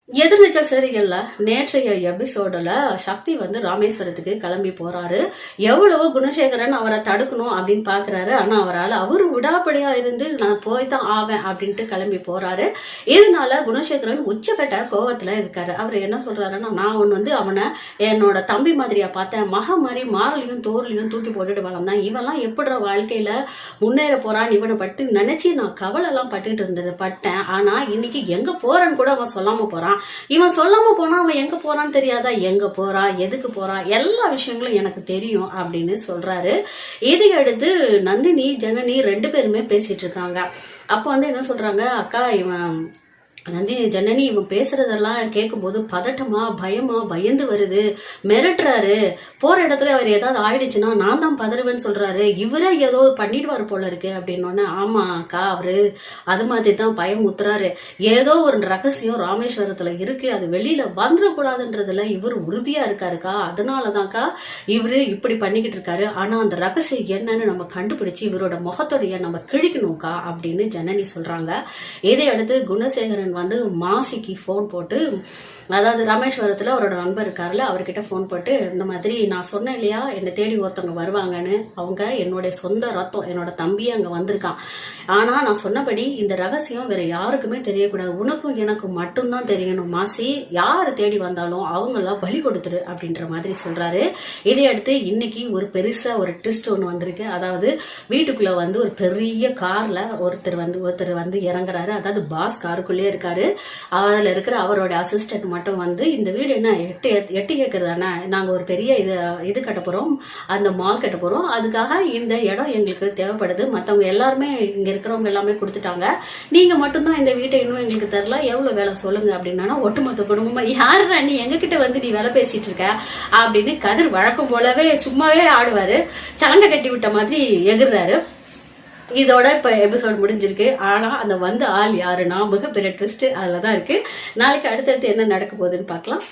எதிர்நீச்சல் சீரியல்ல நேற்றைய எபிசோடுல சக்தி ராமேஸ்வரத்துக்கு கிளம்பி போறாரு. எவ்வளவோ குணசேகரன் அவரை தடுக்கணும் அப்படின்னு பாக்குறாரு. ஆனா அவரு விடாப்படியா இருந்து நான் போய்தான் ஆவேன் அப்படின்ட்டு கிளம்பி போறாரு. இதனால குணசேகரன் உச்சக்கட்ட கோவத்துல இருக்காரு. அவர் என்ன சொல்றாருன்னா, நான் அவனை என்னோட தம்பி மாதிரியா பார்த்தேன், மக மாதிரி மாரலையும் தோர்லையும் தூக்கி போட்டுட்டு வளர்ந்தான். இவெல்லாம் எப்படி வாழ்க்கையில முன்னேற போறான் இவனை பட்டு நினைச்சு நான் கவலை எல்லாம் பட்டுட்டு பட்டேன். ஆனா இன்னைக்கு எங்க போறேன்னு கூட அவன் சொல்லாம போறான். இவன் சொல்லாம போனா அவன் எங்க போறான்னு தெரியாதா? எங்க போறான், எதுக்கு போறான், எல்லா விஷயங்களும் எனக்கு தெரியும் அப்படின்னு சொல்றாரு. இதை அடுத்து நந்தினி ஜனனி 2 பேருமே பேசிட்டு இருக்காங்க. அப்ப என்ன சொல்றாங்க, அக்கா இவன் ஜனனி இவன் பேசுறதெல்லாம் கேட்கும் போது பதட்டமா பயமா பயந்து வருது, மிரட்டுறாரு. போற இடத்துல அவர் ஏதாவது ஆயிடுச்சுன்னா நான் தான் பதறுவேன்னு சொல்றாரு. இவரே ஏதோ பண்ணிடுவாரு போல இருக்கு அப்படின்னு. ஆமா அக்கா, அவரு அது மாதிரி தான் பயம் ஊத்துறாரு. ஏதோ ஒரு ரகசியம் ராமேஸ்வரத்துல இருக்கு, அது வெளியில வந்துடக்கூடாதுன்றதுல இவர் உறுதியா இருக்காருக்கா. அதனாலதான்க்கா இவரு இப்படி பண்ணிக்கிட்டு இருக்காரு. ஆனா அந்த ரகசியம் என்னன்னு நம்ம கண்டுபிடிச்சு இவரோட முகத்தோடைய நம்ம கிழிக்கணும்க்கா அப்படின்னு ஜனனி சொல்றாங்க. இதை அடுத்து குணசேகரன் மாசிக்கு போன் போட்டு, அதாவது ராமேஸ்வரத்துல அவரோட நண்பர் இருக்காருல்ல, அவர்கிட்ட போன் போட்டு, இந்த மாதிரி நான் சொன்னேன் இல்லையா என்னை தேடி ஒருத்தவங்க வருவாங்கன்னு, அவங்க என்னுடைய சொந்த ரத்தம், என்னோட தம்பியே அங்க வந்திருக்கான். ஆனா நான் சொன்னபடி இந்த ரகசியம் வேற யாருக்குமே தெரியக்கூடாது, உனக்கும் எனக்கும் மட்டும்தான் தெரியணும். மாசி யாரு தேடி வந்தாலும் அவங்கள பலி கொடுத்துரு அப்படின்ற மாதிரி சொல்றாரு. இதை அடுத்து இன்னைக்கு ஒரு பெருசா ஒரு ட்விஸ்ட் ஒண்ணு வந்திருக்கு. அதாவது வீட்டுக்குள்ள ஒரு பெரிய கார்ல ஒருத்தர் இறங்குறாரு. அதாவது பாஸ் காருக்குள்ளே இருக்காரு. அதுல இருக்கிற அவரோட அசிஸ்டன்ட் மட்டும் இந்த வீடு என்ன 8 ஏக்கர் தானே, நாங்க ஒரு பெரிய இது கட்ட போறோம், அந்த மால் கட்ட போறோம், அதுக்காக இந்த இடம் எங்களுக்கு தேவைப்படுது, மத்தவங்க எல்லாருமே இங்க இருக்கிறவங்க எல்லாமே கொடுத்துட்டாங்க, நீங்க மட்டும்தான் இந்த வீட்டை இன்னும் எங்களுக்கு தரல, எவ்வளவு வேலை சொல்லுங்க அப்படின்னா, ஒட்டுமொத்த குடும்பமா யாரு நீ எங்க கிட்ட நீ வேலை பேசிட்டு இருக்க அப்படின்னு கதிர் வழக்கம் போலவே சும்மாவே ஆடுவாரு. சலங்கை கட்டி விட்ட மாதிரி எகுறாரு. இதோட இப்ப எபிசோட் முடிஞ்சிருக்கு. ஆனா அந்த ஆள் யாருன்னா மிகப்பெரிய ட்விஸ்ட் அதுலதான் இருக்கு. நாளைக்கு அடுத்தடுத்து என்ன நடக்க போகுதுன்னு பார்க்கலாம்.